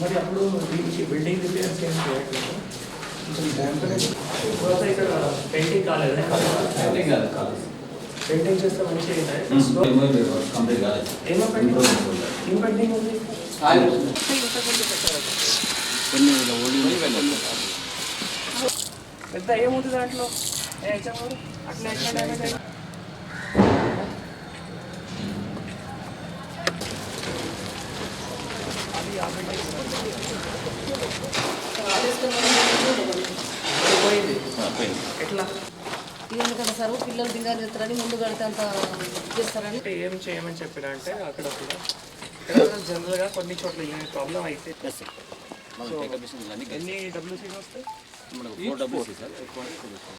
మరి అప్పుడు దీనికి బిల్డింగ్ రిపేర్స్ ఏం చేయట్లేదు. ఇక్కడ పెయింటింగ్ కాలేదు. పెయింటింగ్ చేస్తే మంచిగా కంప్లీట్ కాలేదు. ఏమో పెయింటింగ్ ఉంది. పెద్ద ఏముంది దాంట్లో అట్లా ఎట్లా డ్యామేజ్ అయ్యి పోయింది. ఎట్లా ఎందుకంటే సార్ పిల్లలు దిగారు చేస్తారని ముందు కడితే అంత చేస్తారని ఏం చేయమని చెప్పిన అంటే అక్కడ కూడా ఇక్కడ జనరల్గా కొన్ని చోట్ల ఏ ప్రాబ్లం అయితే ఎన్ని డబ్ల్యూసీ వస్తాయి?